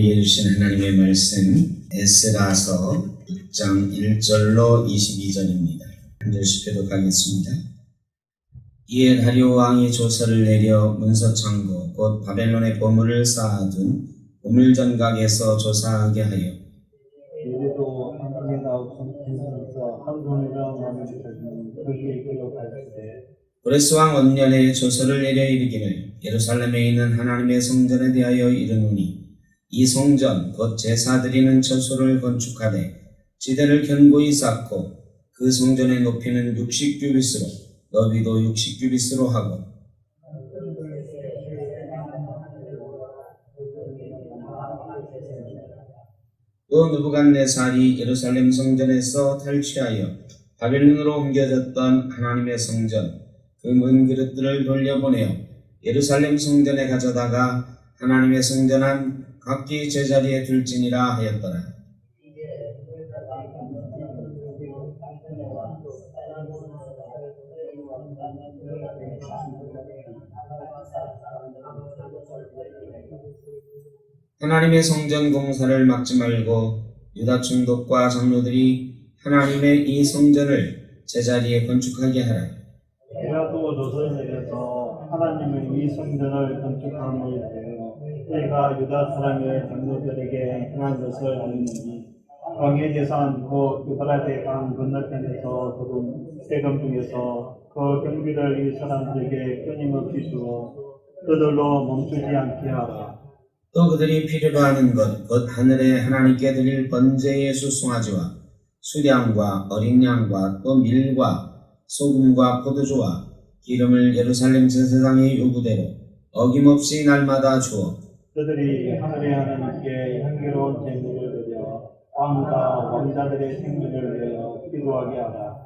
우리에게 주신 하나님의 말씀 에스라서 6장 1절로 22절입니다. 한 절씩 교독하겠습니다. 이에 다리오 왕이 조서를 내려 문서창고 곧 바벨론의 보물을 쌓아둔 보물전각에서 조사하게 하여 이래도 한국에 나오고 성경에서 한국이라 말을 가지고 거기에 기록하였으되 고레스 왕 원년에 조서를 내려 이르기를 예루살렘에 있는 하나님의 성전에 대하여 이르노니 이 성전 곧 제사 드리는 처소를 건축하되 지대를 견고히 쌓고 그 성전의 높이는 60규빗으로 너비도 60규빗으로 하고 또 느부갓네살이 예루살렘 성전에서 탈취하여 바벨론으로 옮겨졌던 하나님의 성전 그 은그릇들을 돌려보내어 예루살렘 성전에 가져다가 하나님의 성전한 각기 제자리에 둘지니라 하였더라. 하나님의 성전 공사를 막지 말고 유다 총독과 장로들이 하나님의 이 성전을 제자리에 건축하게 하라. 이라도 조서를 내려서 하나님의 이 성전을 건축함을 위하여 그가 유다 사람의 장로들에게 행한 것을 알리니 왕의 재산 곧 유브라데 강 건너편에서 거둔 세금 중에서 그 경비를 이 사람들에게 끊임없이 주어 그들로 멈추지 않게 하라. 또 그들이 필요로 하는 것 곧 하늘에 하나님께 드릴 번제의 수송아지와 수량과 어린 양과 또 밀과 소금과 포도주와 기름을 예루살렘 제사장의 요구대로 어김없이 날마다 주어 그들이 하늘의 하나님께 향기로운 제물을 드려 왕과 왕자들의 생명을 위하여 기도하게 하라.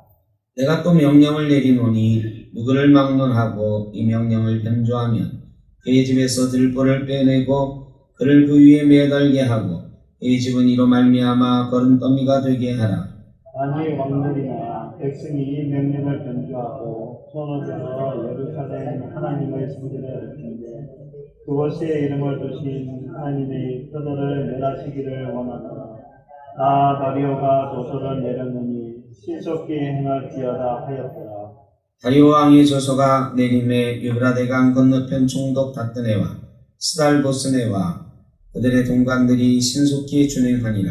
내가 또 명령을 내리노니 누구를 막론하고 이 명령을 변조하면 그의 집에서 들보를 빼내고 그를 그 위에 매달게 하고 그의 집은 이로 말미암아 거름더미가 되게 하라. 아니 왕들이나 백성이 이 명령을 변조하고 손을 들어 예루살렘 하나님의 성전에 엎는데 그곳에 이름을 두신 하나님의 그들을 멸하시기를 원하노라. 나 다리오가 조서를 내렸느니 신속히 행할지어다 하였더라. 다리오 왕의 조서가 내림에 유브라데강 건너편 총독 다뜨네와 스달보스네와 그들의 동관들이 신속히 준행하니라.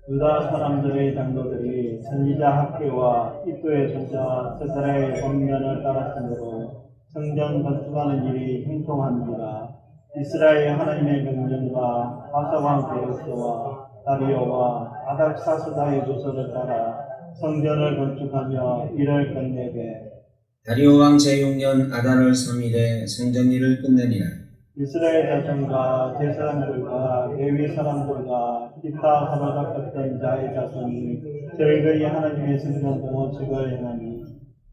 유다 사람들의 장로들이 선지자 학교와 이도의 손자 스가랴의 권면을 따랐으므로 성전 건축하는 일이 형통합니다. 이스라엘 하나님의 명령과 바사왕 베르스와 다리오와 아닥사스다의 조서를 따라 성전을 건축하며 일을 끝내되 다리오 왕 제6년 아달월 3일에 성전 일을 끝내니라. 이스라엘 자손과 제사장들과 레위 사람들과 기타 사로잡혔던 자의 자손이 저희들이 하나님의 성전 봉헌식을 행하니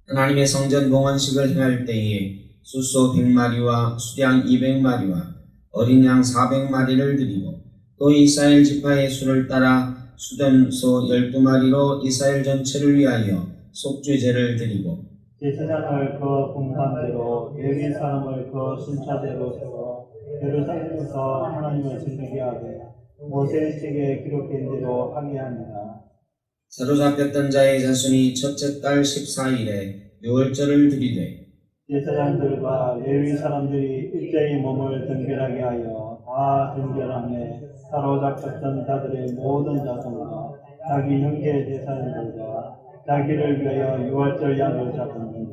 하나님의 성전 봉헌식을 행할 때에 숫소 100마리와 수량 200마리와 어린 양 400마리를 드리고 또 이스라엘 지파의 수를 따라 수염소 12마리로 이스라엘 전체를 위하여 속죄제를 드리고 제사장을 그 분반대로 레위 사람을 그 순차대로 세워 예루살렘에서 하나님을 섬기게 하되 모세의 책에 기록된 대로 하게 하니라. 사로잡혔던 자의 자손이 첫째 달 14일에 유월절을 드리되 제사장들과 레위 사람들이 일제히 몸을 정결하게 하여 다 정결함에 사로잡혔던 자들의 모든 자손과 자기 형제 제사장들과 자기를 위하여 유월절 양을 잡으니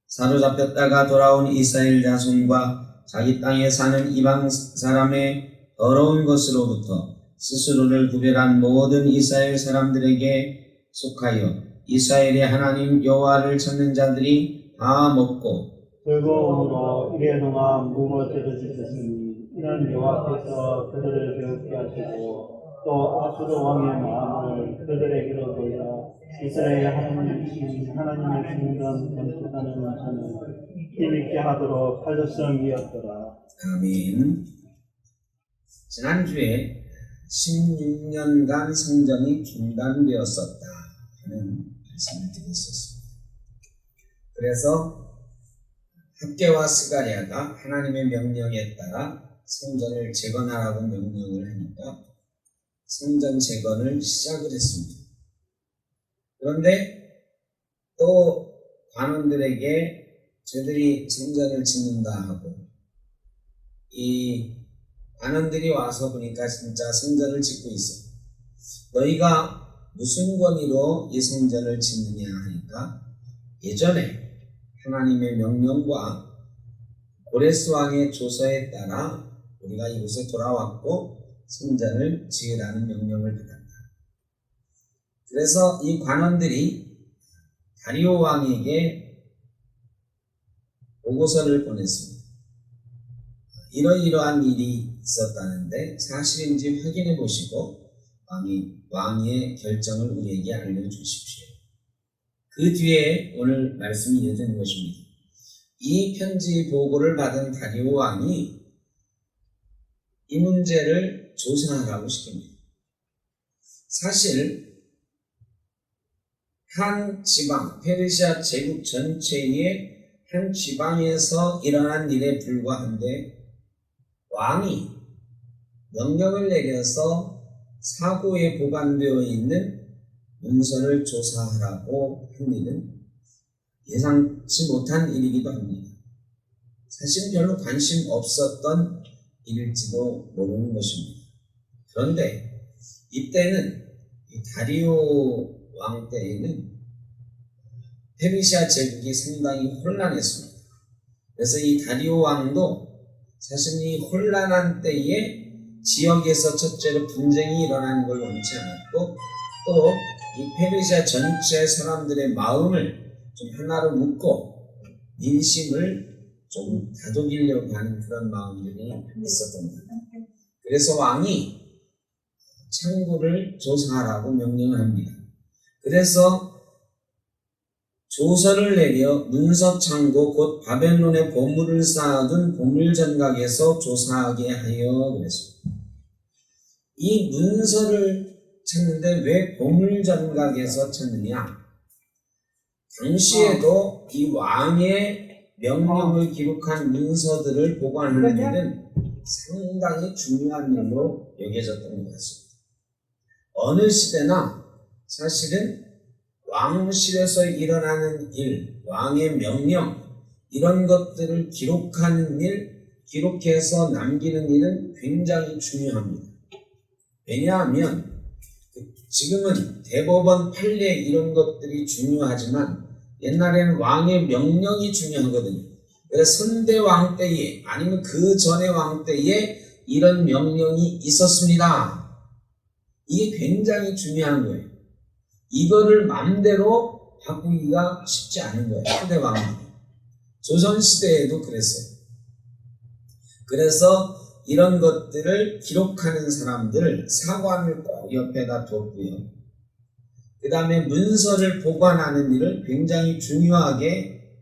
사로잡혔다가 돌아온 이스라엘 자손과 자기 땅에 사는 이방 사람의 더러운 것으로부터 스스로를 구별한 모든 이스라엘 사람들에게 속하여 이스라엘의 하나님 여호와를 찾는 자들이 다 먹고 즐거움으로 이래 동안 무엇을 지셨으니 이는 여호와께서 그들을 배우게 하시고 또 아수르 왕의 마음을 그들에게로 돌려 이스라엘 하나님의 성전 건축하는 전을 힘있게 하도록 하셨음이었더라. 아멘. 지난주에 16년간 성전이 중단되었었다 하는 말씀을 드렸었습니다. 그래서 학개와 스가랴가 하나님의 명령에 따라 성전을 재건하라고 명령을 하니까 성전 재건을 시작을 했습니다. 그런데 또 관원들에게 저들이 성전을 짓는다 하고 이 관원들이 와서 보니까 진짜 성전을 짓고 있어. 너희가 무슨 권위로 이 성전을 짓느냐 하니까 예전에 하나님의 명령과 고레스 왕의 조서에 따라 우리가 이곳에 돌아왔고 성전을 지으라는 명령을 받았다. 그래서 이 관원들이 다리오 왕에게 보고서를 보냈습니다. 이러이러한 일이 있었다는데 사실인지 확인해 보시고 왕의 결정을 우리에게 알려주십시오. 그 뒤에 오늘 말씀이 이어지는 것입니다. 이 편지 보고를 받은 다리오 왕이 이 문제를 조사하라고 시킵니다. 사실 한 지방, 페르시아 제국 전체의 한 지방에서 일어난 일에 불과한데 왕이 명령을 내려서 사고에 보관되어 있는 문서를 조사하라고 한 일은 예상치 못한 일이기도 합니다. 사실 별로 관심 없었던 일일지도 모르는 것입니다. 그런데 이때는 이 다리오 왕 때에는 페르시아 제국이 상당히 혼란했습니다. 그래서 이 다리오 왕도 사실 이 혼란한 때에 지역에서 첫째로 분쟁이 일어나는 걸 원치 않았고 또 이 페르시아 전체 사람들의 마음을 좀 하나로 묶고 민심을 좀 다독이려고 하는 그런 마음들이 있었던 겁니다. 그래서 왕이 창고를 조사하라고 명령을 합니다. 그래서 조서를 내려 문서창고 곧 바벨론의 보물을 쌓아둔 보물전각에서 조사하게 하여 그랬습니다. 이 문서를 찾는데 왜 보물전각에서 찾느냐? 당시에도 이 왕의 명령을 기록한 문서들을 보관하는 일은 상당히 중요한 일로 여겨졌던 것 같습니다. 어느 시대나 사실은 왕실에서 일어나는 일, 왕의 명령 이런 것들을 기록하는 일, 기록해서 남기는 일은 굉장히 중요합니다. 왜냐하면 지금은 대법원 판례 이런 것들이 중요하지만 옛날에는 왕의 명령이 중요하거든요. 그래서 선대 왕 때에 아니면 그 전의 왕 때에 이런 명령이 있었습니다. 이게 굉장히 중요한 거예요. 이거를 마음대로 바꾸기가 쉽지 않은 거예요. 초대 왕들이. 조선시대에도 그랬어요. 그래서 이런 것들을 기록하는 사람들을 사관을 꼭 옆에다 뒀고요. 그 다음에 문서를 보관하는 일을 굉장히 중요하게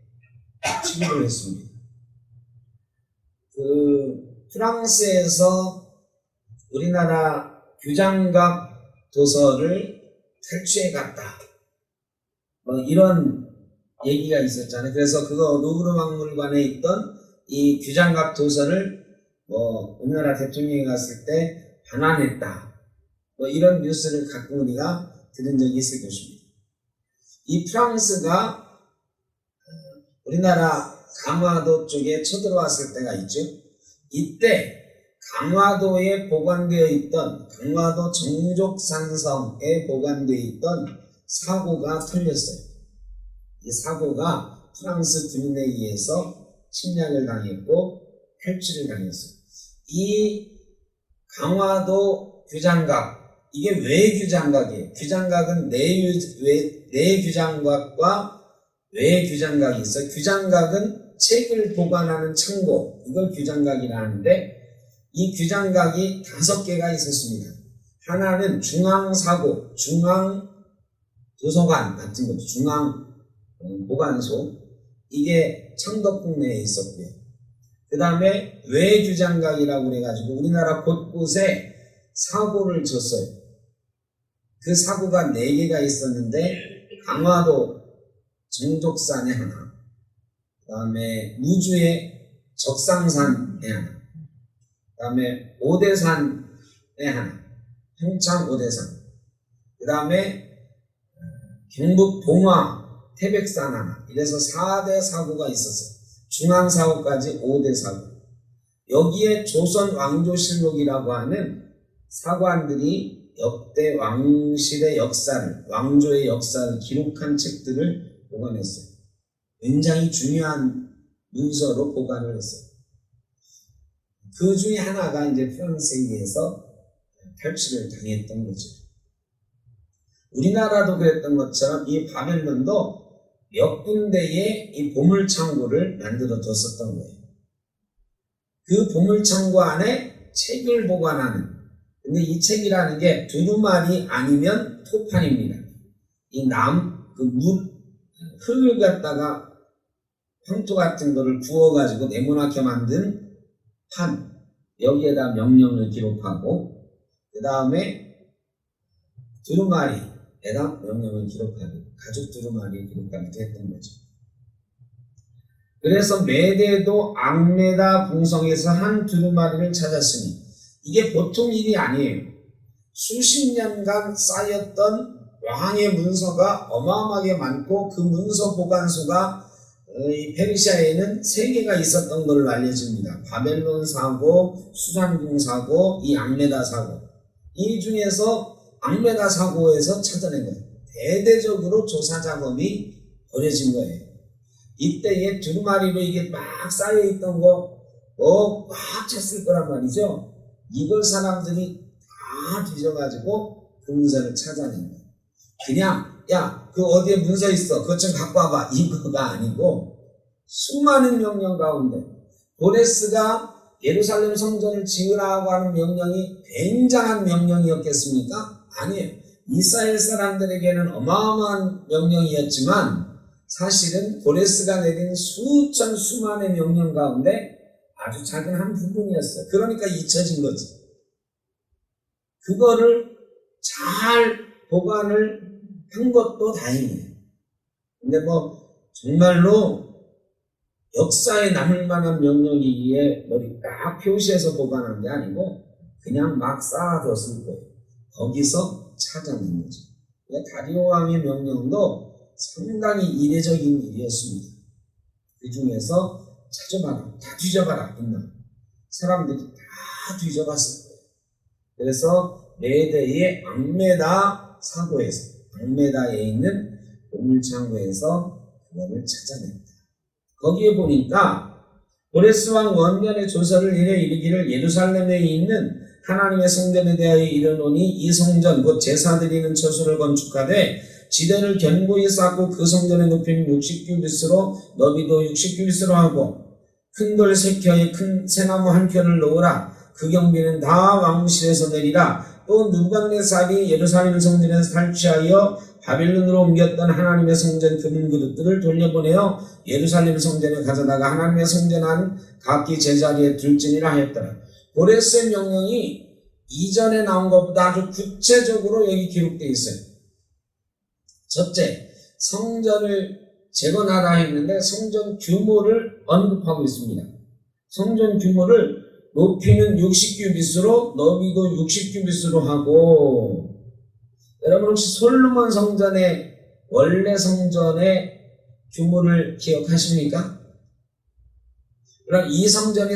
취급을 했습니다. 프랑스에서 우리나라 규장각 도서를 탈취해 갔다. 이런 얘기가 있었잖아요. 그래서 그거 루브르 박물관에 있던 이 규장각 도서를 우리나라 대통령이 갔을 때 반환했다. 이런 뉴스를 가끔 우리가 들은 적이 있을 것입니다. 이 프랑스가 우리나라 강화도 쪽에 쳐들어왔을 때가 있죠. 이때 강화도에 보관되어 있던 강화도 정족산성에 보관되어 있던 사고가 털렸어요. 이 사고가 프랑스 군인에 의해서 침략을 당했고 탈취를 당했어요. 이 강화도 규장각 이게 외 규장각이에요. 규장각은 내 규장각과 외 규장각이 있어요. 규장각은 책을 보관하는 창고 이걸 규장각이라 하는데 이 규장각이 5개가 있었습니다. 하나는 중앙사고, 중앙도서관 같은 거죠. 중앙보관소 이게 창덕궁 내에 있었고요. 그 다음에 외규장각이라고 해가지고 우리나라 곳곳에 사고를 쳤어요. 그 사고가 4개가 있었는데 강화도 정족산에 하나, 그 다음에 무주의 적상산에 하나, 다음에 오대산에 하나, 평창 오대산, 그 다음에 경북 동화 태백산 하나, 이래서 4대 사고가 있었어요. 중앙사고까지 5대 사고. 여기에 조선 왕조실록이라고 하는 사관들이 역대 왕실의 역사를, 왕조의 역사를 기록한 책들을 보관했어요. 굉장히 중요한 문서로 보관을 했어요. 그 중에 하나가 이제 프랑스에 의해서 탈취를 당했던 거죠. 우리나라도 그랬던 것처럼 이 바벨론도 몇 군데에 이 보물창고를 만들어 뒀었던 거예요. 그 보물창고 안에 책을 보관하는, 근데 이 책이라는 게 두루마리 아니면 토판입니다. 이 흙을 갖다가 황토 같은 거를 구워가지고 네모나게 만든 판, 여기에다 명령을 기록하고, 그 다음에 두루마리에다 명령을 기록하고, 가죽 두루마리에 기록하기도 했던 거죠. 그래서 메대도 앙메다 궁성에서 한 두루마리를 찾았으니, 이게 보통 일이 아니에요. 수십 년간 쌓였던 왕의 문서가 어마어마하게 많고, 그 문서 보관소가 이 페르시아에는 3개가 있었던 걸로 알려집니다. 바벨론 사고, 수산궁 사고, 이 앙메다 사고. 이 중에서 앙메다 사고에서 찾아낸 거예요. 대대적으로 조사 작업이 벌어진 거예요. 이때에 두루마리로 이게 막 쌓여있던 거, 꽉 찼을 거란 말이죠. 이걸 사람들이 다 뒤져가지고 그 문서를 찾아낸 거예요. 그냥, 야, 그 어디에 문서 있어, 그것 좀 갖고 와봐, 이거가 아니고, 수많은 명령 가운데 고레스가 예루살렘 성전을 지으라고 하는 명령이 굉장한 명령이었겠습니까? 아니에요. 이스라엘 사람들에게는 어마어마한 명령이었지만, 사실은 고레스가 내린 수만의 명령 가운데 아주 작은 한 부분이었어요. 그러니까 잊혀진 거지. 그거를 잘 보관을 한 것도 다행이에요. 근데 정말로 역사에 남을 만한 명령이기에 머리 딱 표시해서 보관한 게 아니고 그냥 막 쌓아뒀을 거예요. 거기서 찾아낸 거죠. 다리오 왕의 명령도 상당히 이례적인 일이었습니다. 그 중에서 찾아봐라, 다 뒤져봐라 했나. 사람들이 다 뒤져봤을 거예요. 그래서 메대의 앙메다 사고에서, 앙메다에 있는 보물창고에서 그거를 찾아냈다. 거기에 보니까 고레스 왕 원년의 조서를 이래 이르기를 예루살렘에 있는 하나님의 성전에 대하여 이르노니 이 성전 곧 제사 드리는 처소를 건축하되 지대를 견고히 쌓고 그 성전의 높이는 60규빗으로 너비도 60규빗으로 하고 큰 돌 3켜에 큰 새나무 한 켜를 놓으라. 그 경비는 다 왕실에서 내리라. 또 느부갓네살이 예루살렘 성전에서 탈취하여 바빌론으로 옮겼던 하나님의 성전 금은 그릇들을 돌려보내어 예루살렘 성전에 가져다가 하나님의 성전 안 각기 제자리에 둘지니라 하였더라. 고레스의 명령이 이전에 나온 것보다 아주 구체적으로 여기 기록되어 있어요. 첫째, 성전을 재건하라 했는데 성전 규모를 언급하고 있습니다. 성전 규모를 높이는 60규빗으로 너비도 60규빗으로 하고, 여러분 혹시 솔로몬 성전의 원래 성전의 규모를 기억하십니까? 그럼 이 성전이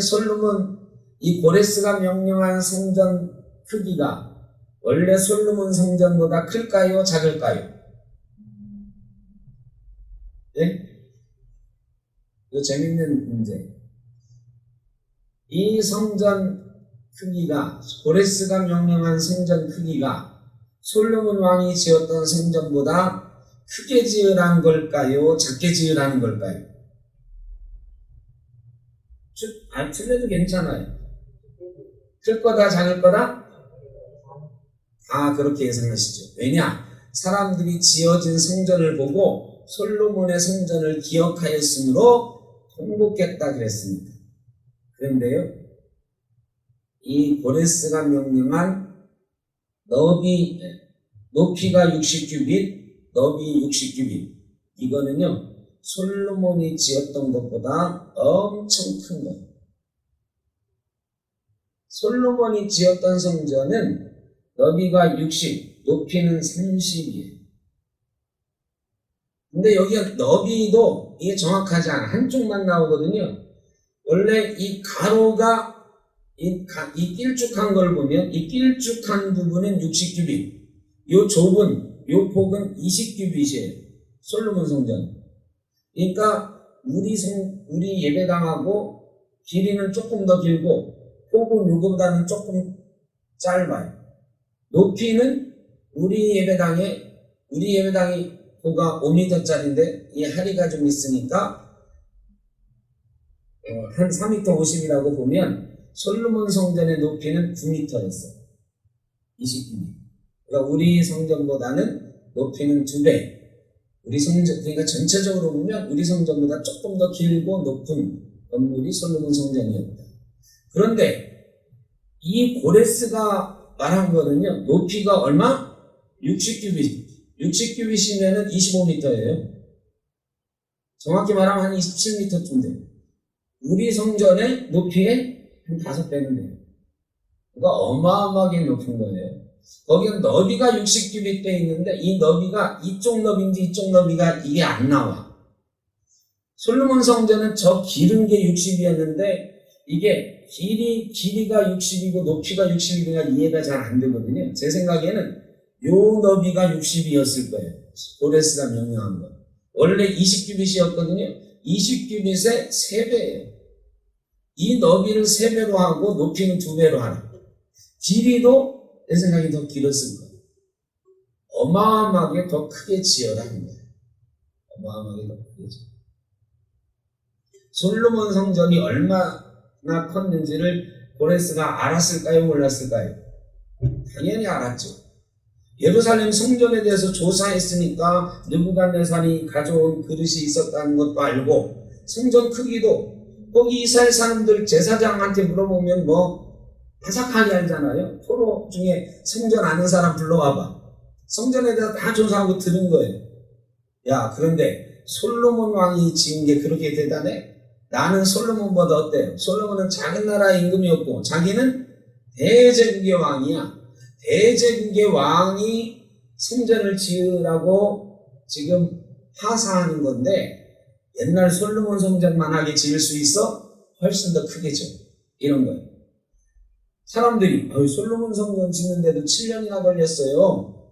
이 고레스가 명령한 성전 크기가 원래 솔로몬 성전보다 클까요? 작을까요? 예? 이거 재밌는 문제. 이 성전 크기가, 고레스가 명령한 성전 크기가 솔로몬 왕이 지었던 성전보다 크게 지으라는 걸까요? 작게 지으라는 걸까요? 틀려도 괜찮아요. 클 거다, 작을 거다? 그렇게 예상하시죠. 왜냐? 사람들이 지어진 성전을 보고 솔로몬의 성전을 기억하였으므로 통곡했다 그랬습니다. 그런데요, 이 고레스가 명령한 높이가 60규빗, 너비 60규빗, 이거는요 솔로몬이 지었던 것보다 엄청 큰 거예요. 솔로몬이 지었던 성전은 너비가 60, 높이는 30이에요. 근데 여기가 너비도 이게 정확하지 않아. 한쪽만 나오거든요. 원래 이 가로가 이 길쭉한 걸 보면 이 길쭉한 부분은 60규빗, 요 좁은 요 폭은 20규빗이에요. 솔로몬 성전. 그러니까 우리 예배당하고 길이는 조금 더 길고 폭은 요거보다는 조금 짧아요. 높이는 우리 예배당이 고가 5m짜리인데 이 하리가 좀 있으니까 한 4m 50이라고 보면 솔로몬 성전의 높이는 9m였어요. 20m. 그러니까 우리 성전보다는 높이는 2배. 우리 성전, 그러니까 전체적으로 보면 우리 성전보다 조금 더 길고 높은 건물이 솔로몬 성전이었다. 그런데 이 고레스가 말한 거는요, 높이가 얼마? 60규빗. 60규빗이면은 25m예요. 정확히 말하면 한 27m쯤 돼요. 우리 성전의 높이에 한 5배는 돼요. 그러니까 어마어마하게 높은 거예요. 거기는 너비가 60규빗 돼 있는데 이 너비가 이쪽 너비인지 이쪽 너비가 이게 안 나와. 솔로몬 성전은 저 기른 게 60이었는데 이게 길이가 60이고 높이가 60이니까 이해가 잘 안 되거든요. 제 생각에는 요 너비가 60이었을 거예요. 고레스가 명령한 거. 원래 20규빗이었거든요. 20규빗의 3배예요. 이 너비를 3배로 하고 높이는 2배로 하라. 길이도 내 생각이 더 길었을 거예요. 어마어마하게 더 크게 지어라 한 거예요. 어마어마하게 더 크게 지어. 솔로몬 성전이 얼마나 컸는지를 고레스가 알았을까요? 몰랐을까요? 당연히 알았죠. 예루살렘 성전에 대해서 조사했으니까 느부갓네살이 가져온 그릇이 있었다는 것도 알고 성전 크기도 거기 이스라엘 사람들 제사장한테 물어보면 바삭하게 알잖아요. 포로 중에 성전 아는 사람 불러와봐. 성전에 대해서 다 조사하고 들은 거예요. 야, 그런데 솔로몬 왕이 지은 게 그렇게 대단해? 나는 솔로몬보다 어때요? 솔로몬은 작은 나라의 임금이었고 자기는 대제국의 왕이야. 대제국의 왕이 성전을 지으라고 지금 하사하는 건데 옛날 솔로몬 성전만하게 지을 수 있어? 훨씬 더 크게 져. 이런 거예요. 사람들이 솔로몬 성전 짓는데도 7년이나 걸렸어요.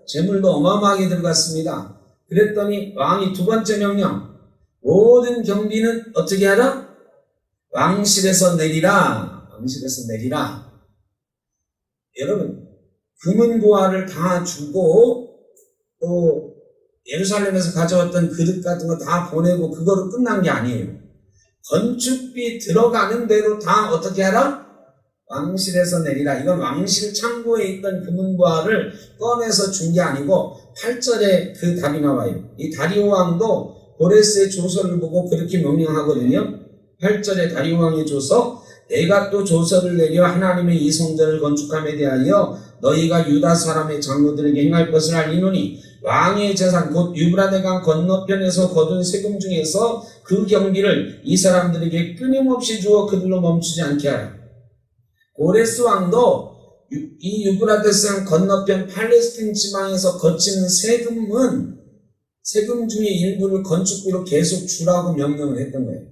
재물도 어마어마하게 들어갔습니다. 그랬더니 왕이 2번째 명령, 모든 경비는 어떻게 하라? 왕실에서 내리라. 왕실에서 내리라. 여러분, 금은보화를 다 주고 또 예루살렘에서 가져왔던 그릇 같은 거 다 보내고 그거로 끝난 게 아니에요. 건축비 들어가는 대로 다 어떻게 하라? 왕실에서 내리라. 이건 왕실 창고에 있던 금은보화를 꺼내서 준 게 아니고 8절에 그 답이 나와요. 이 다리오 왕도 고레스의 조서를 보고 그렇게 명령하거든요. 8절에 다리오 왕의 조서, 내가 또 조서를 내려 하나님의 이 성전을 건축함에 대하여 너희가 유다 사람의 장로들에게 행할 것을 알리노니 왕의 재산 곧 유브라데강 건너편에서 거둔 세금 중에서 그 경비를 이 사람들에게 끊임없이 주어 그들로 멈추지 않게 하라. 고레스 왕도 이 유브라데스강 건너편 팔레스틴 지방에서 거치는 세금 중의 일부를 건축비로 계속 주라고 명령을 했던 거예요.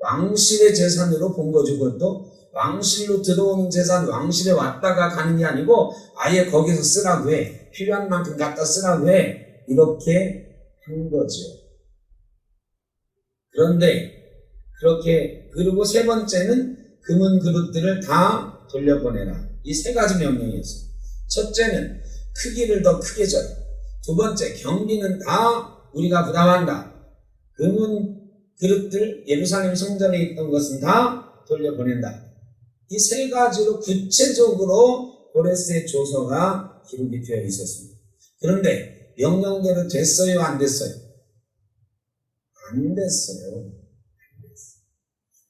왕실의 재산으로 본 거죠. 그것도 왕실로 들어오는 재산 왕실에 왔다가 가는 게 아니고 아예 거기서 쓰라고 해. 필요한 만큼 갖다 쓰라고 해. 이렇게 한 거죠. 그런데 그리고 3번째는 금은 그릇들을 다 돌려보내라. 이 3가지 명령이었어요. 첫째는 크기를 더 크게 줘라. 2번째, 경비는 다 우리가 부담한다. 금은 그릇들 예루살렘 성전에 있던 것은 다 돌려보낸다. 이 3가지로 구체적으로 고레스의 조서가 기록이 되어 있었습니다. 그런데 명령대로 됐어요? 안 됐어요? 안 됐어요.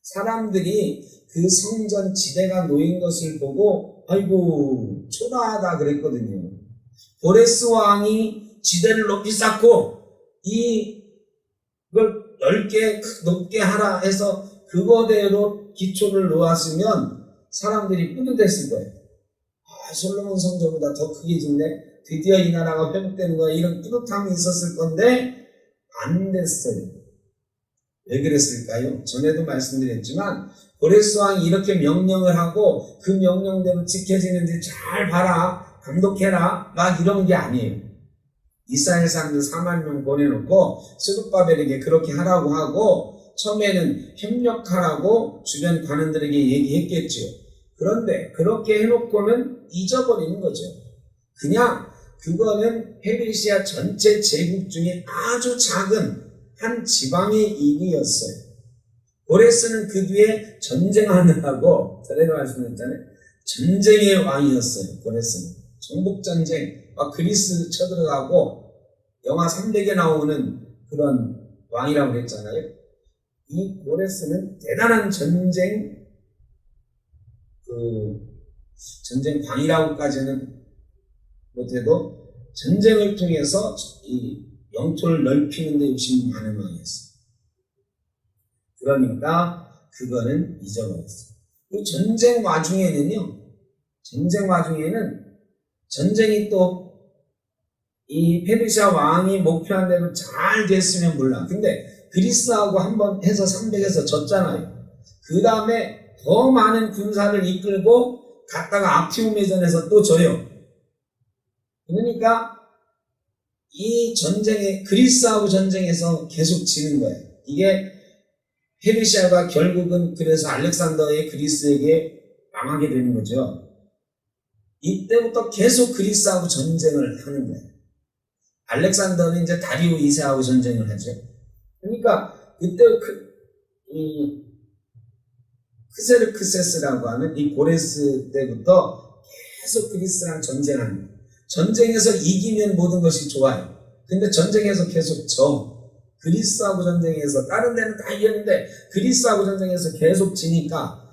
사람들이 그 성전 지대가 놓인 것을 보고 아이고 초라하다 그랬거든요. 고레스 왕이 지대를 높이 쌓고 이걸 넓게 높게 하라 해서 그거대로 기초를 놓았으면 사람들이 뿌듯했을 거예요. 아, 솔로몬 성전보다 더 크게 짓네. 드디어 이 나라가 회복되는 거야. 이런 뿌듯함이 있었을 건데 안 됐어요. 왜 그랬을까요? 전에도 말씀드렸지만 고레스 왕이 이렇게 명령을 하고 그 명령대로 지켜지는지 잘 봐라, 감독해라, 막 이런 게 아니에요. 이스라엘 사람들 4만 명 보내놓고 스룹바벨에게 그렇게 하라고 하고 처음에는 협력하라고 주변 관원들에게 얘기했겠죠. 그런데 그렇게 해놓고는 잊어버리는 거죠. 그냥 그거는 페르시아 전체 제국 중에 아주 작은 한 지방의 일이었어요. 고레스는 그 뒤에 전쟁하느라고, 전에도 말씀드렸잖아요. 전쟁의 왕이었어요. 고레스는 정복전쟁, 막 그리스 쳐들어가고 영화 300에 나오는 그런 왕이라고 했잖아요. 이 고레스는 대단한 전쟁 광이라고까지는 못해도 전쟁을 통해서 이 영토를 넓히는 데 욕심이 많은 왕이었어요. 그러니까 그거는 잊어버렸어요. 이 전쟁 와중에는 전쟁이 또 이 페르시아 왕이 목표한 대로 잘 됐으면 몰라. 근데 그리스하고 한번 해서 300에서 졌잖아요. 그 다음에 더 많은 군사를 이끌고 갔다가 압티움의전에서 또 져요. 그러니까 이 전쟁에, 그리스하고 전쟁에서 계속 지는 거예요. 이게 페르시아가 결국은 그래서 알렉산더의 그리스에게 망하게 되는 거죠. 이때부터 계속 그리스하고 전쟁을 하는 거예요. 알렉산더는 이제 다리오 2세하고 전쟁을 하죠. 그러니까 그때 이 크세르크세스라고 하는 이 고레스 때부터 계속 그리스랑 전쟁하는 거예요. 전쟁에서 이기면 모든 것이 좋아요. 근데 전쟁에서 계속 져. 그리스하고 전쟁에서, 다른 데는 다 이겼는데 그리스하고 전쟁에서 계속 지니까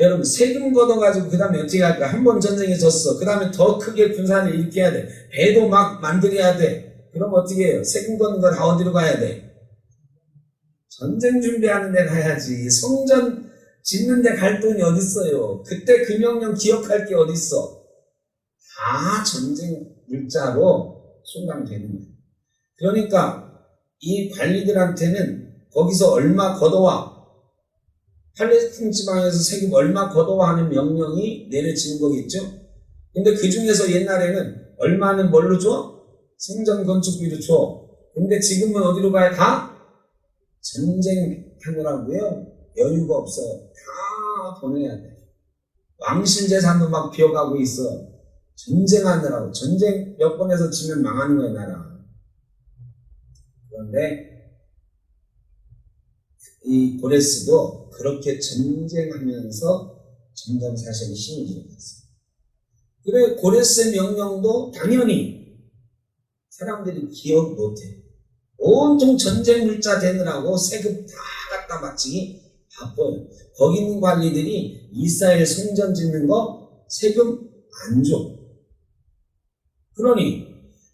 여러분 세금 걷어가지고 그 다음에 어떻게 할까? 한 번 전쟁에 졌어. 그 다음에 더 크게 군사를 일으켜야 돼. 배도 막 만들어야 돼. 그럼 어떻게 해요? 세금 걷는 거 다 어디로 가야 돼? 전쟁 준비하는 데 가야지. 성전 짓는 데 갈 돈이 어딨어요. 그때 그 명령 기억할 게 어딨어. 다 전쟁 물자로 충당되는 거예요. 그러니까 이 관리들한테는 거기서 얼마 걷어와, 팔레스틴 지방에서 세금 얼마 걷어와 하는 명령이 내려지는 거겠죠. 근데 그 중에서 옛날에는 얼마는 뭘로 줘? 성전 건축비로 줘. 근데 지금은 어디로 가야 다? 전쟁하느라고요. 여유가 없어요. 다 보내야 돼. 왕실 재산도 막 비어가고 있어. 전쟁하느라고. 전쟁 몇 번에서 지면 망하는 거야, 나라. 그런데 이 고레스도 그렇게 전쟁하면서 점점 사실은 힘을 잃어갔어요. 그래, 고레스의 명령도 당연히 사람들이 기억 못해. 온통 전쟁 물자 되느라고 세금 다 갖다 바치기 바빠요. 거기 있는 관리들이 이스라엘 성전 짓는 거 세금 안 줘. 그러니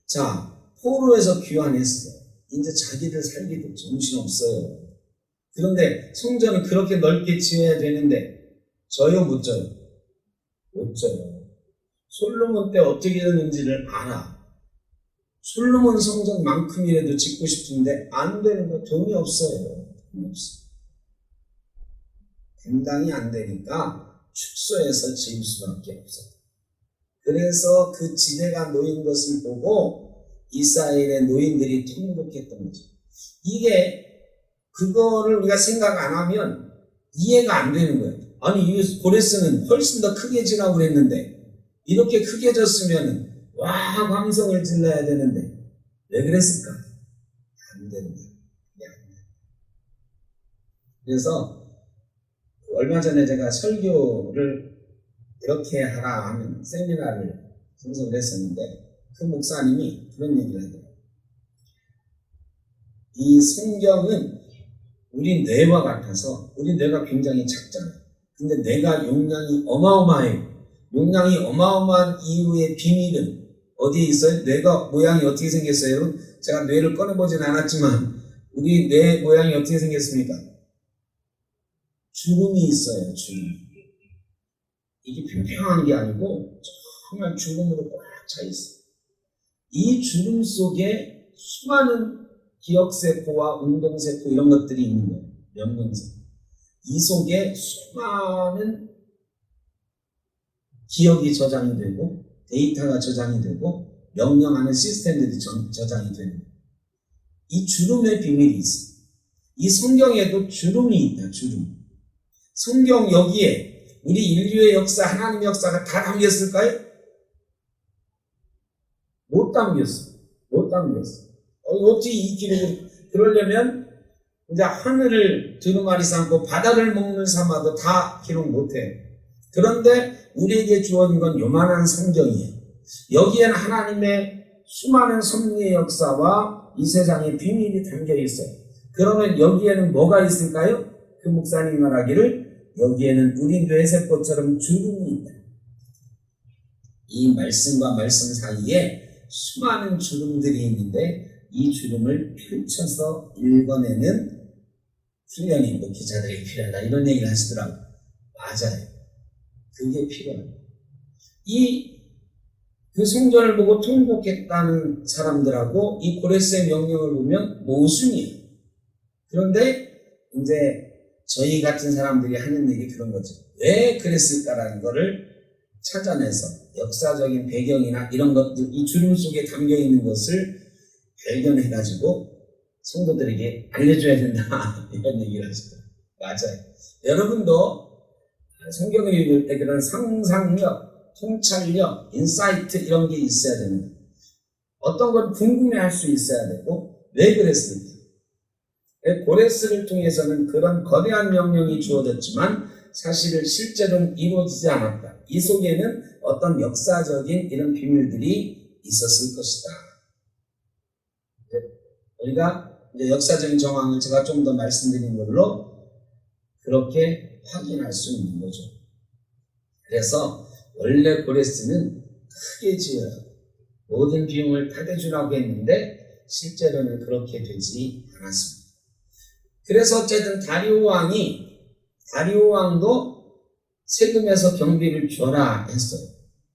자, 포로에서 귀환했어. 이제 자기들 살기도 정신없어요. 그런데 성전을 그렇게 넓게 지어야 되는데 져요, 못 져요? 못 져요. 솔로몬 때 어떻게 되는지를 알아. 솔로몬 성전만큼이라도 짓고 싶은데 안 되는 거. 돈이 없어요. 돈이 없어. 감당이 안 되니까 축소해서 지을 수밖에 없어요. 그래서 그 지대가 놓인 것을 보고 이스라엘의 노인들이 통곡했던 거죠. 이게 그거를 우리가 생각 안 하면 이해가 안 되는 거예요. 아니, 이 고레스는 훨씬 더 크게 지라고 그랬는데 이렇게 크게 졌으면 와 함성을 질러야 되는데 왜 그랬을까? 안 된다. 그래서 얼마 전에 제가 설교를 이렇게 하라 하는 세미나를 신청을 했었는데 그 목사님이 그런 얘기를 하더라고요. 이 성경은 우리 뇌와 같아서 우리 뇌가 굉장히 작잖아요. 근데 뇌가 용량이 어마어마해요. 용량이 어마어마한 이유의 비밀은 어디에 있어요? 뇌가 모양이 어떻게 생겼어요? 제가 뇌를 꺼내보진 않았지만 우리 뇌 모양이 어떻게 생겼습니까? 주름이 있어요. 주름. 이게 평평한 게 아니고 정말 주름으로 꽉 차 있어요. 이 주름 속에 수많은 기억세포와 운동세포 이런 것들이 있는 거예요. 명령세포. 이 속에 수많은 기억이 저장이 되고 데이터가 저장이 되고 명령하는 시스템들이 저장이 되는 거예요. 이 주름의 비밀이 있어요. 이 성경에도 주름이 있다. 주름. 성경 여기에 우리 인류의 역사, 하나님의 역사가 다 담겼을까요? 못 담겼어. 못 담겼어. 어찌 이 기록을, 그러려면 이제 하늘을 두루마리 삼고 바다를 먹는 삼아도 다 기록 못해. 그런데 우리에게 주어진 건 요만한 성경이에요. 여기에는 하나님의 수많은 섭리의 역사와 이 세상의 비밀이 담겨 있어요. 그러면 여기에는 뭐가 있을까요? 그 목사님 말하기를 여기에는 우리 뇌세포처럼 주름이 있다. 이 말씀과 말씀 사이에 수많은 주름들이 있는데 이 주름을 펼쳐서 읽어내는 훈련이 목회자들에게 필요하다. 이런 얘기를 하시더라고요. 맞아요. 그게 필요해요. 그 성전을 보고 통곡했다는 사람들하고 이 고레스의 명령을 보면 모순이에요. 그런데 이제 저희 같은 사람들이 하는 얘기 그런 거죠. 왜 그랬을까라는 거를 찾아내서 역사적인 배경이나 이런 것들, 이 주름 속에 담겨 있는 것을 발견해가지고 성도들에게 알려줘야 된다. 이런 얘기를 하시더라고요. 맞아요. 여러분도 성경을 읽을 때 그런 상상력, 통찰력, 인사이트 이런 게 있어야 됩니다. 어떤 걸 궁금해할 수 있어야 되고 왜 그랬을까? 고레스를 통해서는 그런 거대한 명령이 주어졌지만 사실은 실제로는 이루어지지 않았다. 이 속에는 어떤 역사적인 이런 비밀들이 있었을 것이다. 우리가 이제 역사적인 정황을 제가 좀 더 말씀드린 걸로 그렇게 확인할 수 있는 거죠. 그래서 원래 고레스는 크게 지어야 모든 비용을 다 대주라고 했는데 실제로는 그렇게 되지 않았습니다. 그래서 어쨌든 다리오 왕도 세금에서 경비를 줘라 했어요.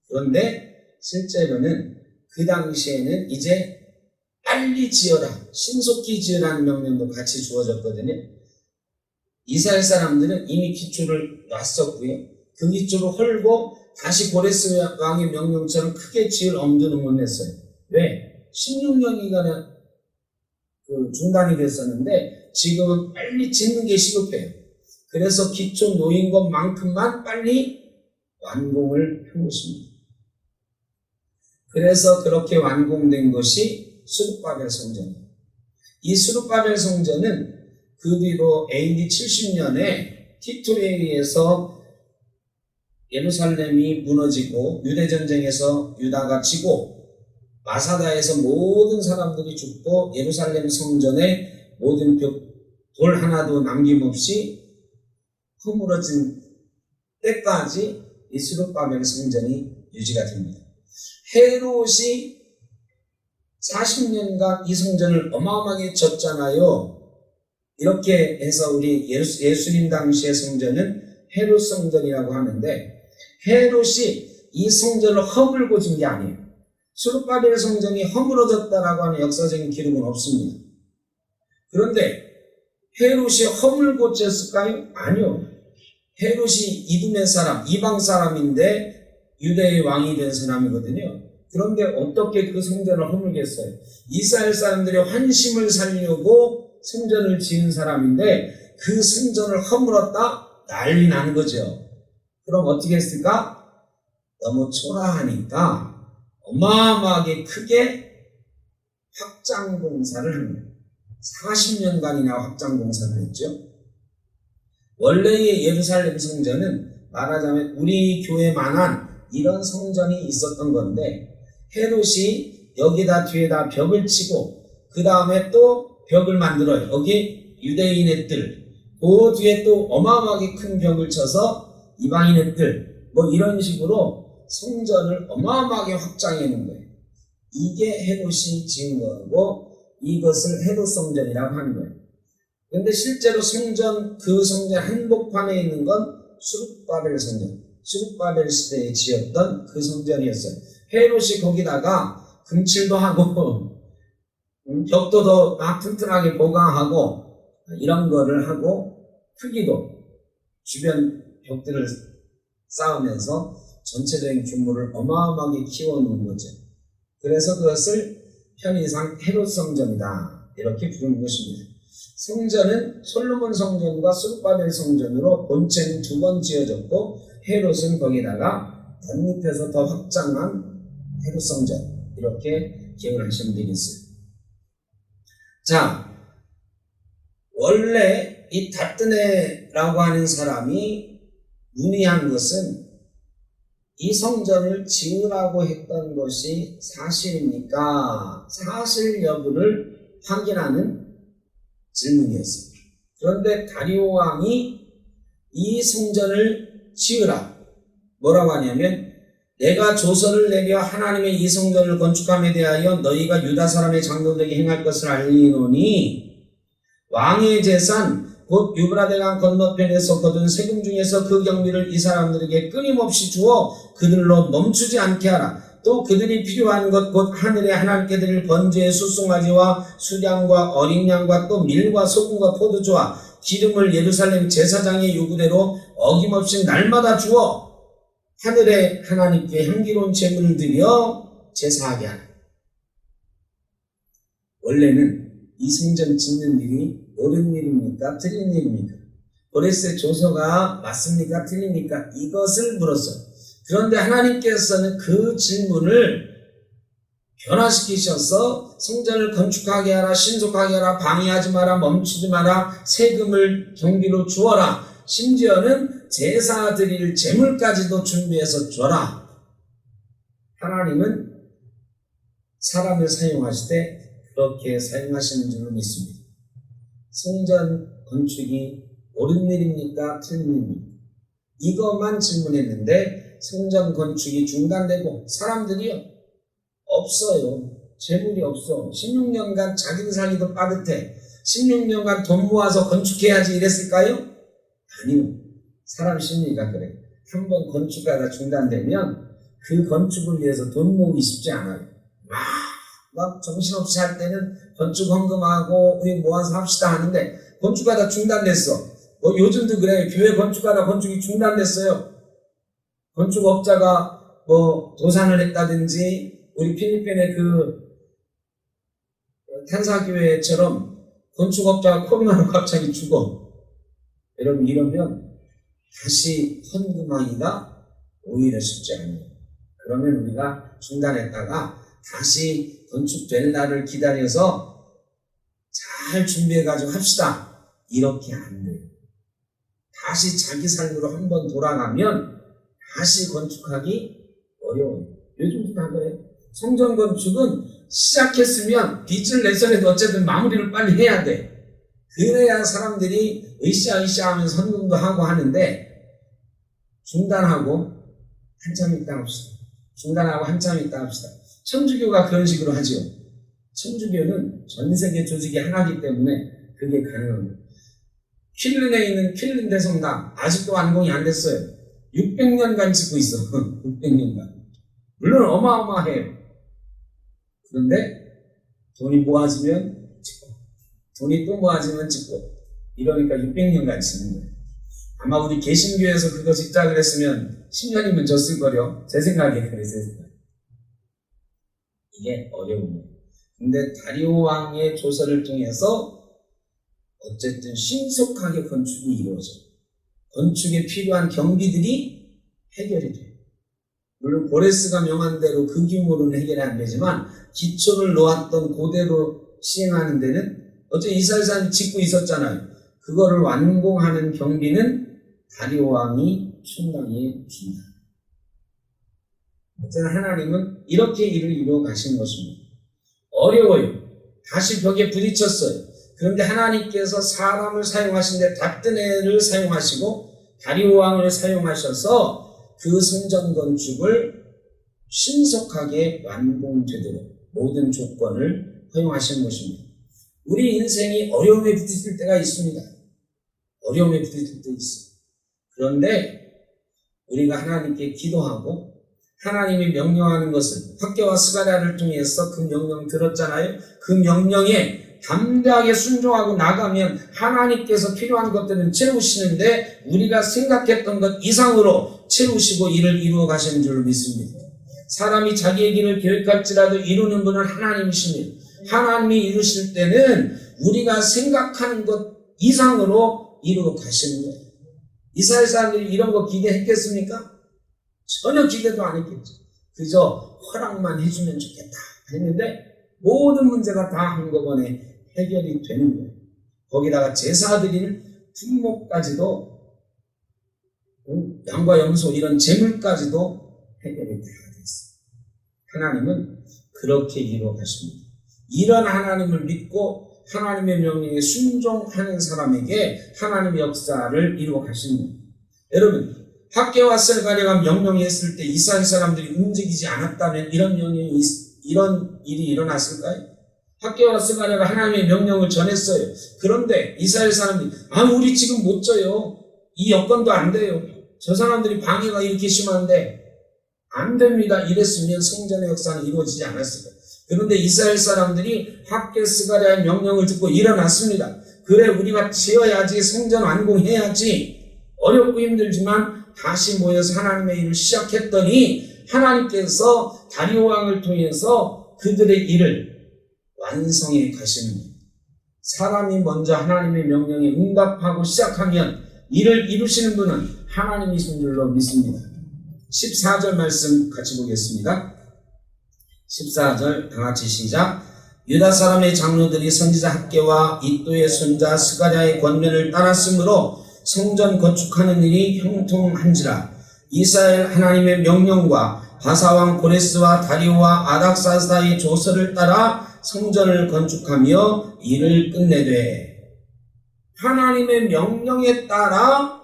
그런데 실제로는 그 당시에는 이제 빨리 지어라, 신속히 지으라는 명령도 같이 주어졌거든요. 이스라엘 사람들은 이미 기초를 놨었고요. 그 기초를 헐고 다시 고레스 왕의 명령처럼 크게 지을 엄두는 못 냈어요. 왜? 16년이나 중단이 됐었는데 지금은 빨리 짓는 게 시급해요. 그래서 기초 놓인 것만큼만 빨리 완공을 한 것입니다. 그래서 그렇게 완공된 것이 스룹바벨 성전이에요. 이 스룹바벨 성전은 그 뒤로 AD 70년에 티토에 의해서 예루살렘이 무너지고 유대전쟁에서 유다가 지고 마사다에서 모든 사람들이 죽고 예루살렘 성전의 모든 돌 하나도 남김없이 허물어진 때까지 이 스룹바벨 성전이 유지가 됩니다. 헤롯이 40년간 이 성전을 어마어마하게 졌잖아요. 이렇게 해서 우리 예수님 당시의 성전은 헤롯 성전이라고 하는데 헤롯이 이 성전을 허물고 진 게 아니에요. 스룹바벨 성전이 허물어졌다라고 하는 역사적인 기록은 없습니다. 그런데 헤롯이 허물고 졌을까요? 아니요. 헤롯이 이두메 사람, 이방 사람인데 유대의 왕이 된 사람이거든요. 그런데 어떻게 그 성전을 허물겠어요? 이스라엘 사람들의 환심을 살려고 성전을 지은 사람인데 그 성전을 허물었다? 난리 난 거죠. 그럼 어떻게 했을까? 너무 초라하니까 어마어마하게 크게 확장 공사를 합니다. 40년간이나 확장 공사를 했죠. 원래의 예루살렘 성전은 말하자면 우리 교회만한 이런 성전이 있었던 건데 헤롯이 여기다 뒤에다 벽을 치고 그 다음에 또 벽을 만들어요. 여기 유대인의 뜰, 그 뒤에 또 어마어마하게 큰 벽을 쳐서 이방인의 뜰, 뭐 이런 식으로 성전을 어마어마하게 확장해 놓은 거예요. 이게 헤롯이 지은 거고 이것을 헤롯 성전이라고 하는 거예요. 그런데 실제로 성전, 그 성전 한복판에 있는 건 스룹바벨 성전, 수르바벨 시대에 지었던 그 성전이었어요. 헤롯이 거기다가 금칠도 하고 벽도 막 튼튼하게 보강하고 이런 거를 하고 크기도 주변 벽들을 쌓으면서 전체적인 규모를 어마어마하게 키워놓은 거죠. 그래서 그것을 편의상 헤롯 성전이다 이렇게 부르는 것입니다. 성전은 솔로몬 성전과 수르바벨 성전으로 본체는 두 번 지어졌고 헤롯은 거기다가 덧입혀서 더 확장한 헤롯 성전 이렇게 기억을 하시면 되겠어요. 자, 원래 이 다뜨네라고 하는 사람이 문의한 것은 이 성전을 지으라고 했던 것이 사실입니까? 사실 여부를 확인하는 질문이었습니다. 그런데 다리오 왕이 이 성전을 지으라 뭐라고 하냐면 내가 조서를 내려 하나님의 이 성전을 건축함에 대하여 너희가 유다 사람의 장로들에게 행할 것을 알리노니 왕의 재산 곧 유브라데강 건너편에서 거둔 세금 중에서 그 경비를 이 사람들에게 끊임없이 주어 그들로 멈추지 않게 하라. 또 그들이 필요한 것 곧 하늘의 하나님께 드릴 번제의 수송아지와 수량과 어린 양과 또 밀과 소금과 포도주와 기름을 예루살렘 제사장의 요구대로 어김없이 날마다 주어 하늘의 하나님께 향기로운 제물을 드려 제사하게 하라. 원래는 이 성전 짓는 일이 옳은 일입니까? 틀린 일입니까? 고레스의 조서가 맞습니까? 틀립니까? 이것을 물었어요. 그런데 하나님께서는 그 질문을 변화시키셔서 성전을 건축하게 하라, 신속하게 하라, 방해하지 마라, 멈추지 마라, 세금을 경비로 주어라, 심지어는 제사 드릴 제물까지도 준비해서 줘라. 하나님은 사람을 사용하실 때 그렇게 사용하시는 줄로 믿습니다. 성전 건축이 옳은 일입니까? 틀린 일입니까? 이것만 질문했는데 성전 건축이 중단되고 사람들이요 없어요. 재물이 없어. 16년간 자기들 살기도 빠듯해. 16년간 돈 모아서 건축해야지 이랬을까요? 아니요. 사람 심리가 그래요. 한번 건축하다 중단되면 그 건축을 위해서 돈 모으기 쉽지 않아요. 막 정신없이 할 때는 건축 헌금하고 우리 모아서 합시다 하는데 건축하다 중단됐어. 뭐 요즘도 그래요. 교회 건축하다 건축이 중단됐어요. 건축업자가 뭐 도산을 했다든지 우리 필리핀의 그 탄사교회처럼 건축업자가 코로나로 갑자기 죽어. 여러분 이러면 다시 헌금하기가 오히려 쉽지 않아요. 그러면 우리가 중단했다가 다시 건축될 날을 기다려서 잘 준비해가지고 합시다. 이렇게 안 돼요. 다시 자기 삶으로 한번 돌아가면 다시 건축하기 어려워요. 요즘도 다 그래요. 성전 건축은 시작했으면 빚을 내서라도 어쨌든 마무리를 빨리 해야 돼. 그래야 사람들이 으쌰으쌰 하면서 헌금도 하고 하는데 중단하고 한참 있다 합시다. 중단하고 한참 있다 합시다. 천주교가 그런 식으로 하죠. 천주교는 전 세계 조직이 하나이기 때문에 그게 가능합니다. 퀼른에 있는 퀼른 대성당 아직도 완공이 안 됐어요. 600년간 짓고 있어. 600년간. 물론 어마어마해요. 그런데 돈이 모아지면 짓고 돈이 또 모아지면 짓고 이러니까 600년간 짓는 거예요. 아마 우리 개신교에서 그거 짓자 그랬으면 10년이면 졌을 거려. 제 생각에 그래. 제 생각에. 이게 어려운 거예요. 근데 다리오 왕의 조서를 통해서 어쨌든 신속하게 건축이 이루어져요. 건축에 필요한 경비들이 해결이 돼요. 물론 고레스가 명한 대로 그 규모로는 해결이 안 되지만 기초를 놓았던 그대로 시행하는 데는 어째 이스라엘 사람이 짓고 있었잖아요. 그거를 완공하는 경비는 다리오 왕이 충당히 준다. 어쨌든 하나님은 이렇게 일을 이루어 가신 것입니다. 어려워요. 다시 벽에 부딪혔어요. 그런데 하나님께서 사람을 사용하신데 다뜨네를 사용하시고 다리오 왕을 사용하셔서 그 성전 건축을 신속하게 완공되도록 모든 조건을 허용하신 것입니다. 우리 인생이 어려움에 부딪힐 때가 있습니다. 어려움에 부딪힐 때 있어요. 그런데 우리가 하나님께 기도하고 하나님이 명령하는 것을 학개와 스가랴를 통해서 그 명령 들었잖아요. 그 명령에 담대하게 순종하고 나가면 하나님께서 필요한 것들은 채우시는데 우리가 생각했던 것 이상으로 채우시고 일을 이루어 가시는 줄로 믿습니다. 사람이 자기의 길을 계획할지라도 이루는 분은 하나님이십니다. 하나님이 이루실 때는 우리가 생각하는 것 이상으로 이루어 가시는 거예요. 이스라엘 사람들이 이런 거 기대했겠습니까? 전혀 기대도 안 했겠죠. 그저 허락만 해주면 좋겠다 했는데 모든 문제가 다 한꺼번에 해결이 되는 거예요. 거기다가 제사 드리는 품목까지도 양과 염소 이런 재물까지도 해결이 다 됐어요. 하나님은 그렇게 이루어 가십니다. 이런 하나님을 믿고 하나님의 명령에 순종하는 사람에게 하나님의 역사를 이루어 가시는 거예요. 여러분, 학개와 스가랴가 명령했을 때 이스라엘 사람들이 움직이지 않았다면 이런 일이 일어났을까요? 학개와 스가랴가 하나님의 명령을 전했어요. 그런데 이스라엘 사람들이 우리 지금 못 져요. 이 여건도 안 돼요. 저 사람들이 방해가 이렇게 심한데 안 됩니다. 이랬으면 성전의 역사는 이루어지지 않았을 거예요. 그런데 이스라엘 사람들이 학개 스가랴의 명령을 듣고 일어났습니다. 그래, 우리가 지어야지, 성전 완공해야지. 어렵고 힘들지만 다시 모여서 하나님의 일을 시작했더니 하나님께서 다리오 왕을 통해서 그들의 일을 완성해 가시는 거예요. 사람이 먼저 하나님의 명령에 응답하고 시작하면 일을 이루시는 분은 하나님이신 줄로 믿습니다. 14절 말씀 같이 보겠습니다. 14절 다 같이 시작. 유다 사람의 장로들이 선지자 학개와 이도의 손자 스가랴의 권면을 따랐으므로 성전 건축하는 일이 형통한지라. 이스라엘 하나님의 명령과 바사왕 고레스와 다리오와 아닥사스다의 조서를 따라 성전을 건축하며 일을 끝내되. 하나님의 명령에 따라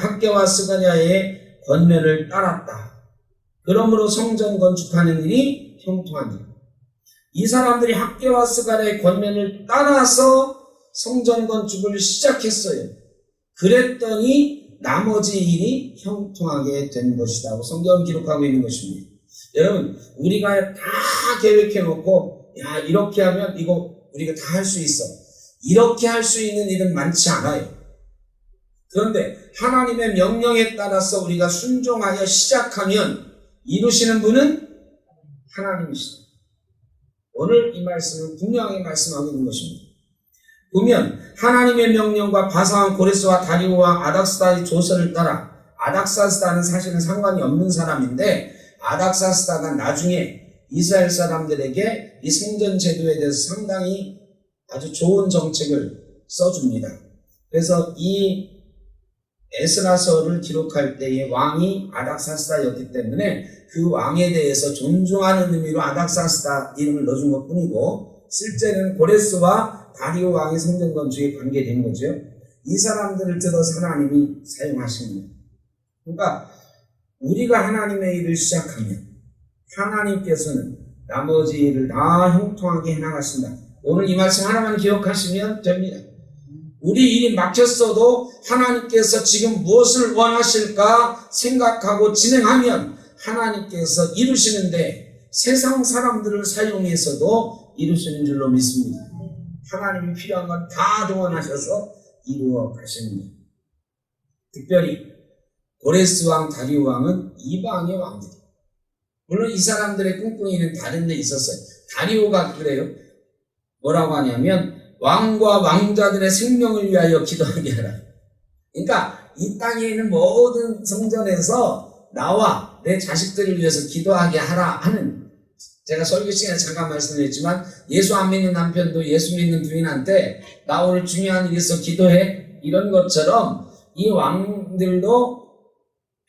학개와 스가랴의 권면을 따랐다. 그러므로 성전 건축하는 일이 형통하니라. 이 사람들이 학개와 스가랴의 권면을 따라서 성전 건축을 시작했어요. 그랬더니 나머지 일이 형통하게 된 것이라고 성경은 기록하고 있는 것입니다. 여러분, 우리가 다 계획해놓고 이렇게 하면 이거 우리가 다 할 수 있어. 이렇게 할 수 있는 일은 많지 않아요. 그런데 하나님의 명령에 따라서 우리가 순종하여 시작하면 이루시는 분은 하나님이시다. 오늘 이 말씀은 분명하게 말씀하고 있는 것입니다. 보면 하나님의 명령과 바사왕 고레스와 다리오와 아닥사스다의 조서를 따라, 아닥사스다는 사실은 상관이 없는 사람인데 아닥사스다가 나중에 이스라엘 사람들에게 이 성전 제도에 대해서 상당히 아주 좋은 정책을 써줍니다. 그래서 이 에스라서를 기록할 때의 왕이 아닥사스다였기 때문에 그 왕에 대해서 존중하는 의미로 아닥사스다 이름을 넣어준 것 뿐이고, 실제는 고레스와 다리오 왕의 성전 건축에 관계된 거죠. 이 사람들을 들어서 하나님이 사용하신 거예요. 그러니까 우리가 하나님의 일을 시작하면 하나님께서는 나머지 일을 다 형통하게 해나가신다. 오늘 이 말씀 하나만 기억하시면 됩니다. 우리 일이 막혔어도 하나님께서 지금 무엇을 원하실까 생각하고 진행하면 하나님께서 이루시는데 세상 사람들을 사용해서도 이루시는 줄로 믿습니다. 하나님이 필요한 건 다 동원하셔서 이루어 가시는 거예요. 특별히 고레스 왕, 다리오 왕은 이방의 왕들. 물론 이 사람들의 꿍꿍이는 다른 데 있었어요. 다리오가 그래요. 뭐라고 하냐면 왕과 왕자들의 생명을 위하여 기도하게 하라. 그러니까 이 땅에 있는 모든 성전에서 나와 내 자식들을 위해서 기도하게 하라 하는, 제가 설교 시간에 잠깐 말씀드렸지만 예수 안 믿는 남편도 예수 믿는 부인한테 나 오늘 중요한 일 있어 기도해, 이런 것처럼 이 왕들도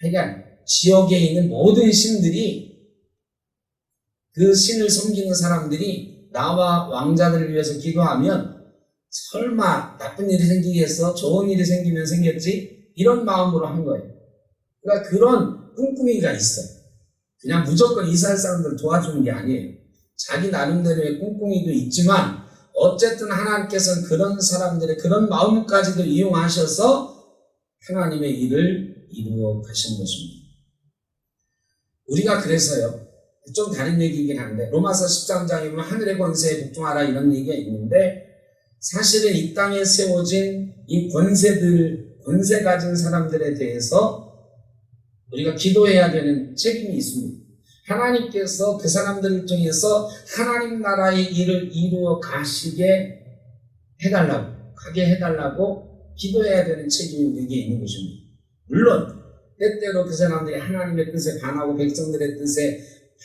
하여간 지역에 있는 모든 신들이, 그 신을 섬기는 사람들이 나와 왕자들을 위해서 기도하면 설마 나쁜 일이 생기겠어? 좋은 일이 생기면 생겼지? 이런 마음으로 한 거예요. 그러니까 그런 꿍꿍이가 있어요. 그냥 무조건 이스라엘 사람들을 도와주는 게 아니에요. 자기 나름대로의 꿍꿍이도 있지만 어쨌든 하나님께서는 그런 사람들의 그런 마음까지도 이용하셔서 하나님의 일을 이루어 가신 것입니다. 우리가 그래서요, 좀 다른 얘기이긴 한데 로마서 13장에 보면 하늘의 권세에 복종하라 이런 얘기가 있는데, 사실은 이 땅에 세워진 이 권세 가진 사람들에 대해서 우리가 기도해야 되는 책임이 있습니다. 하나님께서 그 사람들을 통해서 하나님 나라의 일을 이루어 가게 해달라고 기도해야 되는 책임이 우리에게 있는 것입니다. 물론 때때로 그 사람들이 하나님의 뜻에 반하고 백성들의 뜻에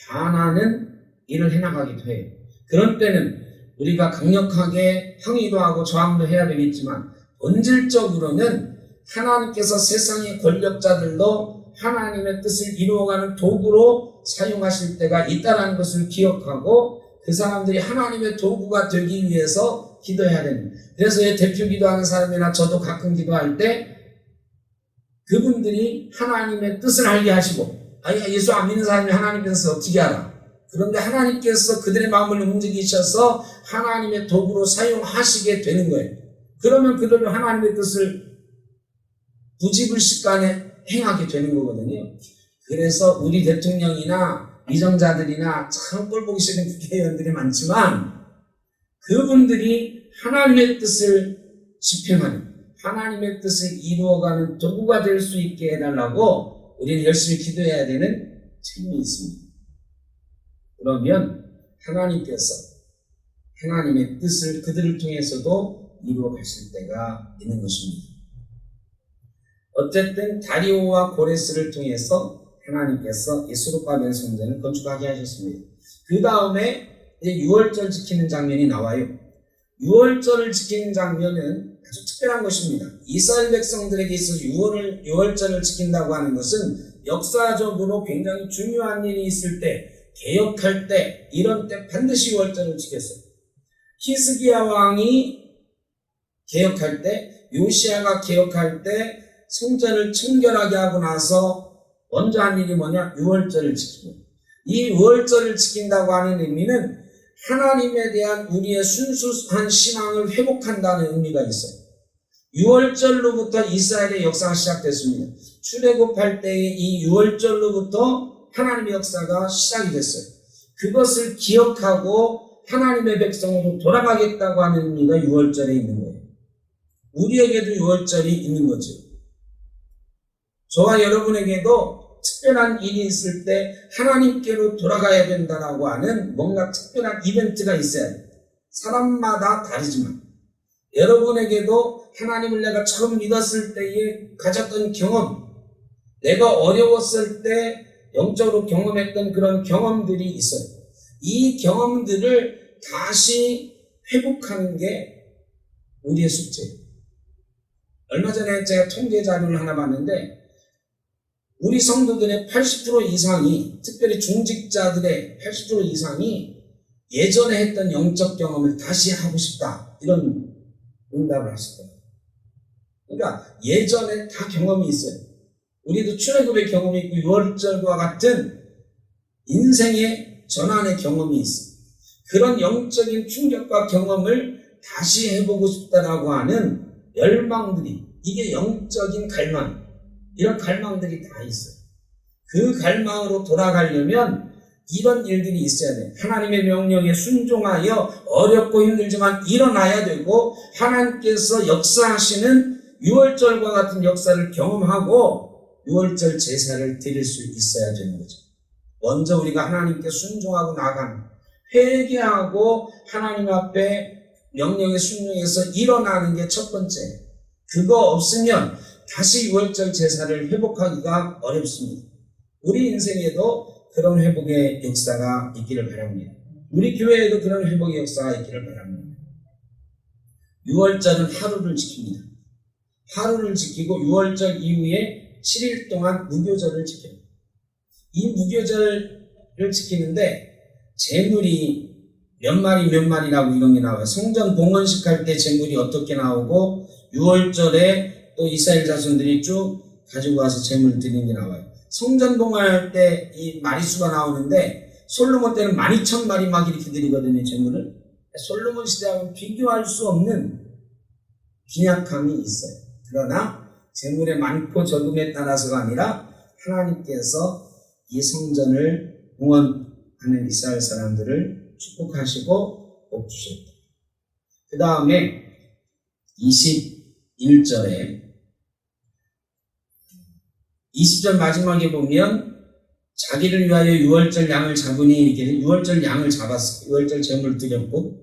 반하는 일을 해나가기도 해요. 그런 때는 우리가 강력하게 항의도 하고 저항도 해야 되겠지만, 본질적으로는 하나님께서 세상의 권력자들도 하나님의 뜻을 이루어가는 도구로 사용하실 때가 있다는 것을 기억하고 그 사람들이 하나님의 도구가 되기 위해서 기도해야 됩니다. 그래서 대표 기도하는 사람이나 저도 가끔 기도할 때 그분들이 하나님의 뜻을 알게 하시고, 예수 안 믿는 사람이 하나님의 뜻을 어떻게 알아? 그런데 하나님께서 그들의 마음을 움직이셔서 하나님의 도구로 사용하시게 되는 거예요. 그러면 그들은 하나님의 뜻을 부지불식간에 행하게 되는 거거든요. 그래서 우리 대통령이나 위정자들이나 참 꼴보기 싫은 국회의원들이 많지만, 그분들이 하나님의 뜻을 집행하는, 하나님의 뜻을 이루어가는 도구가 될 수 있게 해달라고 우리는 열심히 기도해야 되는 책임이 있습니다. 그러면 하나님께서 하나님의 뜻을 그들을 통해서도 이루어 가실 때가 있는 것입니다. 어쨌든 다리오와 고레스를 통해서 하나님께서 이 수르바벨 성전을 건축하게 하셨습니다. 그 다음에 이제 유월절 지키는 장면이 나와요. 유월절을 지키는 장면은 아주 특별한 것입니다. 이스라엘 백성들에게 있어서 유월절을 지킨다고 하는 것은 역사적으로 굉장히 중요한 일이 있을 때, 개혁할 때, 이런 때 반드시 유월절을 지켰어요. 히스기야 왕이 개혁할 때, 요시야가 개혁할 때 성전을 청결하게 하고 나서 먼저 한 일이 뭐냐? 유월절을 지키고, 이 유월절을 지킨다고 하는 의미는 하나님에 대한 우리의 순수한 신앙을 회복한다는 의미가 있어요. 유월절로부터 이스라엘의 역사가 시작됐습니다. 출애굽할 때의 이 유월절로부터 하나님의 역사가 시작이 됐어요. 그것을 기억하고 하나님의 백성으로 돌아가겠다고 하는 의미가 유월절에 있는 거예요. 우리에게도 유월절이 있는 거죠. 저와 여러분에게도 특별한 일이 있을 때 하나님께로 돌아가야 된다라고 하는 뭔가 특별한 이벤트가 있어야 돼요. 사람마다 다르지만 여러분에게도 하나님을 내가 처음 믿었을 때에 가졌던 경험, 내가 어려웠을 때 영적으로 경험했던 그런 경험들이 있어요. 이 경험들을 다시 회복하는 게 우리의 숙제예요. 얼마 전에 제가 통계 자료를 하나 봤는데, 우리 성도들의 80% 이상이, 특별히 중직자들의 80% 이상이 예전에 했던 영적 경험을 다시 하고 싶다, 이런 응답을 하시더라고요. 그러니까 예전에 다 경험이 있어요. 우리도 출애굽의 경험이 있고 유월절과 같은 인생의 전환의 경험이 있어요. 그런 영적인 충격과 경험을 다시 해보고 싶다라고 하는 열망들이, 이게 영적인 갈망, 이런 갈망들이 다 있어요. 그 갈망으로 돌아가려면 이런 일들이 있어야 돼요. 하나님의 명령에 순종하여 어렵고 힘들지만 일어나야 되고, 하나님께서 역사하시는 유월절과 같은 역사를 경험하고 유월절 제사를 드릴 수 있어야 되는 거죠. 먼저 우리가 하나님께 순종하고 나가는, 회개하고 하나님 앞에 명령에 순종해서 일어나는 게 첫 번째. 그거 없으면 다시 유월절 제사를 회복하기가 어렵습니다. 우리 인생에도 그런 회복의 역사가 있기를 바랍니다. 우리 교회에도 그런 회복의 역사가 있기를 바랍니다. 유월절은 하루를 지킵니다. 하루를 지키고 유월절 이후에 7일 동안 무교절을 지켜요. 이 무교절을 지키는데 제물이 몇 마리라고 이런 게 나와요. 성전 봉헌식 할 때 제물이 어떻게 나오고, 유월절에 또 이스라엘 자손들이 쭉 가지고 와서 제물 드리는 게 나와요. 성전 봉헌할 때 이 마리수가 나오는데 솔로몬 때는 12,000마리 막 이렇게 드리거든요, 제물을. 솔로몬 시대하고 비교할 수 없는 빈약함이 있어요. 그러나 재물의 많고 적음에 따라서가 아니라 하나님께서 이 성전을 봉헌하는 이스라엘 사람들을 축복하시고 복 주셨다. 그 다음에 21절에 20절 마지막에 보면 자기를 위하여 유월절 양을 잡으니 이렇게 유월절 양을 잡았어요. 유월절 제물을 드렸고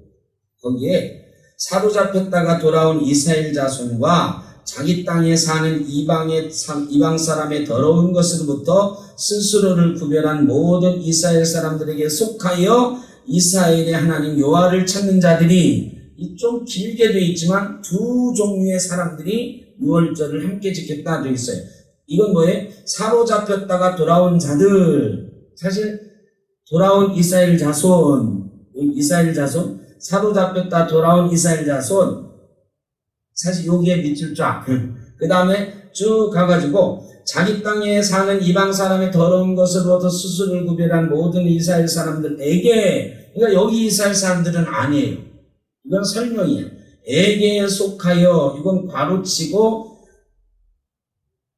거기에 사로잡혔다가 돌아온 이스라엘 자손과 자기 땅에 사는 이방 사람의 더러운 것으로부터 스스로를 구별한 모든 이스라엘 사람들에게 속하여 이스라엘의 하나님 여호와를 찾는 자들이 좀 길게 되어 있지만 두 종류의 사람들이 유월절을 함께 지켰다 되어 있어요. 이건 뭐예요? 사로잡혔다가 돌아온 자들. 사실 돌아온 이스라엘 자손, 사로잡혔다 돌아온 이스라엘 자손. 사실 여기에 밑줄 쫙. 그 다음에 쭉 가가지고 자기 땅에 사는 이방 사람의 더러운 것으로부터 스스로를 구별한 모든 이스라엘 사람들에게, 그러니까 여기 이스라엘 사람들은 아니에요. 이건 설명이에요. 에게에 속하여, 이건 괄호치고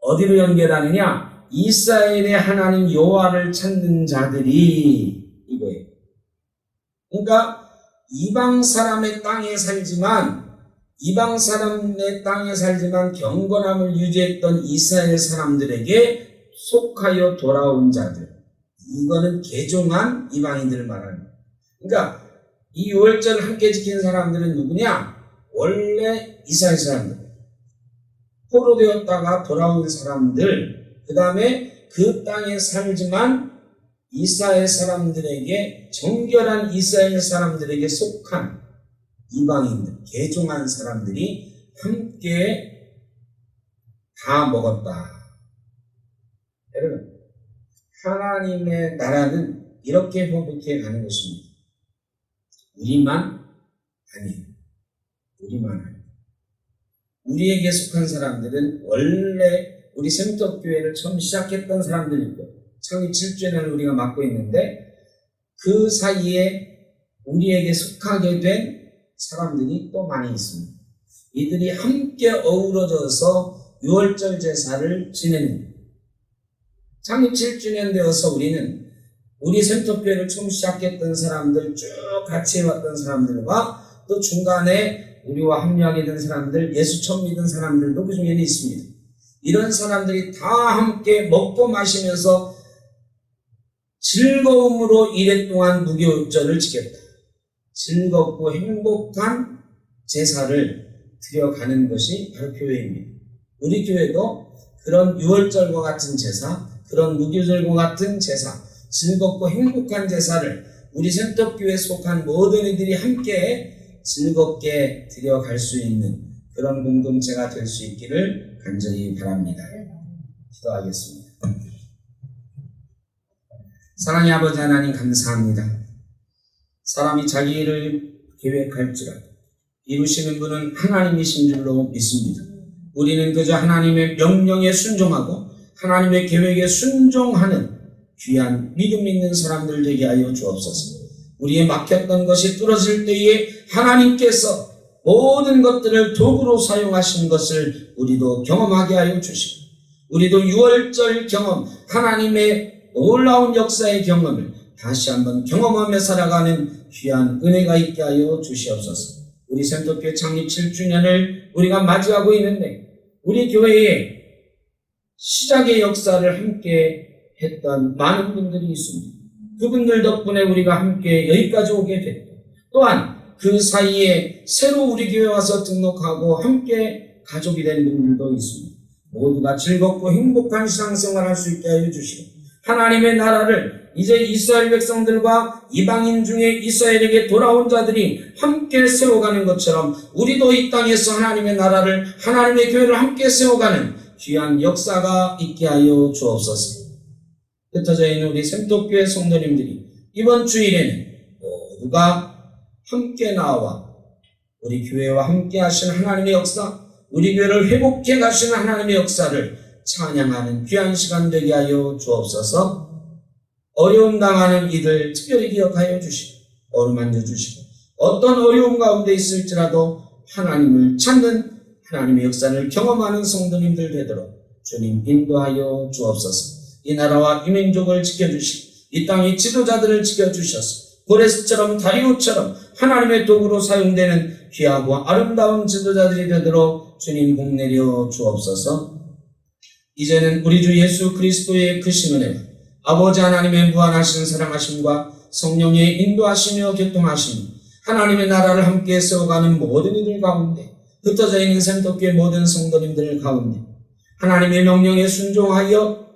어디로 연결하느냐? 이스라엘의 하나님 여호와를 찾는 자들이 이거예요. 그러니까 이방 사람의 땅에 살지만 경건함을 유지했던 이스라엘 사람들에게 속하여 돌아온 자들. 이거는 개종한 이방인들을 말하는 거예요. 그러니까 이 유월절을 함께 지킨 사람들은 누구냐? 원래 이스라엘 사람들. 포로되었다가 돌아온 사람들, 그 다음에 그 땅에 살지만 이스라엘 사람들에게, 정결한 이스라엘 사람들에게 속한 이방인들, 개종한 사람들이 함께 다 먹었다. 여러분, 하나님의 나라는 이렇게 회복해 가는 것입니다. 우리만 아니에요. 우리에게 속한 사람들은 원래 우리 생떡교회를 처음 시작했던 사람들이고 창립 7주년을 우리가 맡고 있는데 그 사이에 우리에게 속하게 된 사람들이 또 많이 있습니다. 이들이 함께 어우러져서 유월절 제사를 지내는, 창립 7주년 되어서 우리는 우리 생떡교회를 처음 시작했던 사람들, 쭉 같이 해왔던 사람들과 또 중간에 우리와 합류하게 된 사람들, 예수 처음 믿은 사람들도 그 중에는 있습니다. 이런 사람들이 다 함께 먹고 마시면서 즐거움으로 1회 동안 무교절을 지켰다. 즐겁고 행복한 제사를 드려가는 것이 바로 교회입니다. 우리 교회도 그런 유월절과 같은 제사, 그런 무교절과 같은 제사, 즐겁고 행복한 제사를 우리 생떡교회에 속한 모든 이들이 함께 즐겁게 드려갈 수 있는 그런 공동체가 될 수 있기를 간절히 바랍니다. 기도하겠습니다. 사랑의 아버지 하나님 감사합니다. 사람이 자기 일을 계획할지라도 이루시는 분은 하나님이신 줄로 믿습니다. 우리는 그저 하나님의 명령에 순종하고 하나님의 계획에 순종하는 귀한 믿음 있는 사람들 되게 하여 주옵소서. 우리의 막혔던 것이 뚫어질 때에 하나님께서 모든 것들을 도구로 사용하신 것을 우리도 경험하게 하여 주시고, 우리도 유월절 경험, 하나님의 놀라운 역사의 경험을 다시 한번 경험하며 살아가는 귀한 은혜가 있게 하여 주시옵소서. 우리 생떡교회 창립 7주년을 우리가 맞이하고 있는데 우리 교회에 시작의 역사를 함께 했던 많은 분들이 있습니다. 그분들 덕분에 우리가 함께 여기까지 오게 됐고, 또한 그 사이에 새로 우리 교회 와서 등록하고 함께 가족이 된 분들도 있습니다. 모두가 즐겁고 행복한 신앙생활을 할 수 있게 하여 주시고, 하나님의 나라를 이제 이스라엘 백성들과 이방인 중에 이스라엘에게 돌아온 자들이 함께 세워가는 것처럼 우리도 이 땅에서 하나님의 나라를, 하나님의 교회를 함께 세워가는 귀한 역사가 있게 하여 주옵소서. 흩어져 있는 우리 생떡교회 성도님들이 이번 주일에는 모두가 함께 나와 우리 교회와 함께 하시는 하나님의 역사, 우리 교회를 회복해 가시는 하나님의 역사를 찬양하는 귀한 시간 되게 하여 주옵소서. 어려움 당하는 이들 특별히 기억하여 주시고 어루만져 주시고 어떤 어려움 가운데 있을지라도 하나님을 찾는 하나님의 역사를 경험하는 성도님들 되도록 주님 인도하여 주옵소서. 이 나라와 이 민족을 지켜주시고 이 땅의 지도자들을 지켜주셔서 고레스처럼 다리오처럼 하나님의 도구로 사용되는 귀하고 아름다운 지도자들이 되도록 주님 복내려 주옵소서. 이제는 우리 주 예수 그리스도의 크신 은혜와 아버지 하나님의 무한하신 사랑하심과 성령의 인도하시며 교통하시며 하나님의 나라를 함께 세워가는 모든 이들 가운데 흩어져 있는 센터교회 모든 성도님들 가운데 하나님의 명령에 순종하여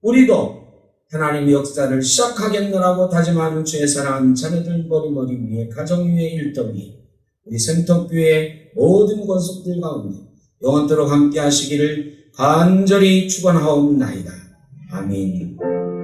우리도 하나님의 역사를 시작하겠노라고 다짐하는 주의 사랑하는 자녀들 머리머리 위에 가정 위에 일터 위에 우리 센터교회의 모든 권속들 가운데 영원토록 함께 하시기를 간절히 축원하옵나이다. 아멘.